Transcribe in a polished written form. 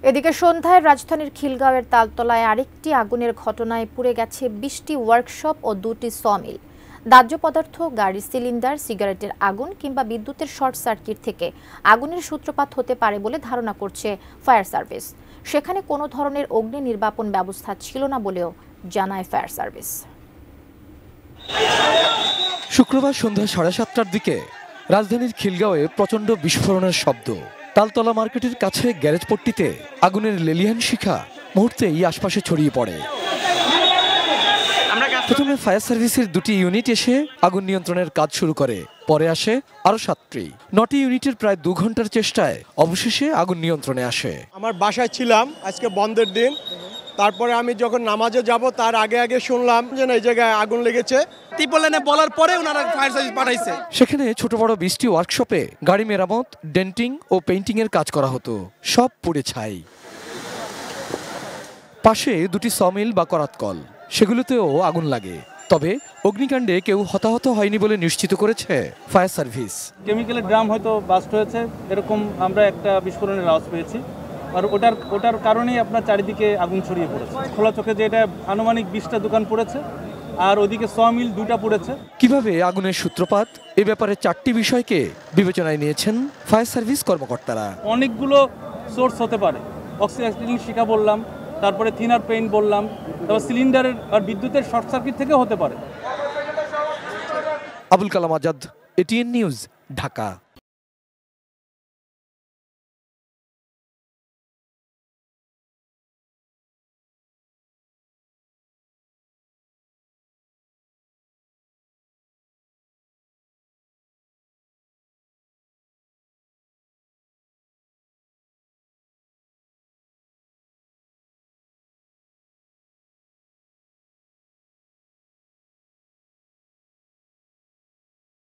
এদিকে সন্ধ্যায় রাজধানীর খিলগাঁওয়ের তালতলায় আরেকটি আগুনের ঘটনায় পুড়ে গেছে ২০টি ওয়ার্কশপ ও ২টি সমিল। দাহ্য পদার্থ, গাড়ির সিলিন্ডার, সিগারেটের আগুন কিংবা বিদ্যুতের শর্ট সার্কিট থেকে আগুনের সূত্রপাত হতে পারে বলে ধারণা করছে ফায়ার সার্ভিস। সেখানে কোনো ধরনের অগ্নি নির্বাপন ব্যবস্থা ছিল না বলেও জানায় ফায়ার সার্ভিস। শুক্রবার সন্ধ্যা ৭:৩০টার দিকে রাজধানীর খিলগাঁওয়ে প্রচণ্ড বিস্ফোরণের শব্দ। তালতলা মার্কেটের কাছে গ্যারেজ পট্টিতে আগুনের লেলিহান শিখা মুহূর্তেই আশপাশে ছড়িয়ে পড়ে। প্রথমে ফায়ার সার্ভিসের 2টি ইউনিট এসে আগুন নিয়ন্ত্রণের কাজ শুরু করে। পরে আসে আরও 7টি। 9টি ইউনিটের প্রায় 2 ঘন্টার চেষ্টায় অবশেষে আগুন নিয়ন্ত্রণে আসে। আমার বাসায় ছিলাম, আজকে বন্ধের দিন। তারপরে আমি যখন নামাজে যাব তার আগে শুনলাম যে এই জায়গায় আগুন লেগেছে। টিপলাইনে বলার পরে ওনারা ফায়ার সার্ভিস পাঠাইছে। সেখানে ছোট বড় 20টি ওয়ার্কশপে গাড়ি মেরামত, ডেন্টিং ও পেইন্টিং এর কাজ করা হতো। সব পুড়ে ছাই। পাশে 2টি সমিল বা করাত কল, সেগুলোতেও আগুন লাগে। তবে অগ্নিকাণ্ডে কেউ হতাহত হয়নি বলে নিশ্চিত করেছে ফায়ার সার্ভিস। কেমিক্যালের ড্রাম হয়তো বাস্ট হয়েছে, এরকম আমরা একটা বিস্ফোরণের আওয়াজ পেয়েছি। আর ওটার কারণেই আপনার চারিদিকে আগুন ছড়িয়ে পড়েছে। খোলা চোখে যে এটা আনুমানিক 20টা দোকান পড়েছে, আর ওইদিকে সমিল 2টা পড়েছে। কিভাবে আগুনের সূত্রপাত, এ ব্যাপারে 4টি বিষয়কে বিবেচনায় নিয়েছেন ফায়ার সার্ভিস কর্মকর্তারা। অনেকগুলো সোর্স হতে পারে। অক্সিজেন শিখা বললাম, তারপরে থিনার পেইন্ট বললাম, তারপর সিলিন্ডারের আর বিদ্যুতের শর্ট সার্কিট থেকেও হতে পারে। Abul Kalam Azad, ATN news, Dhaka.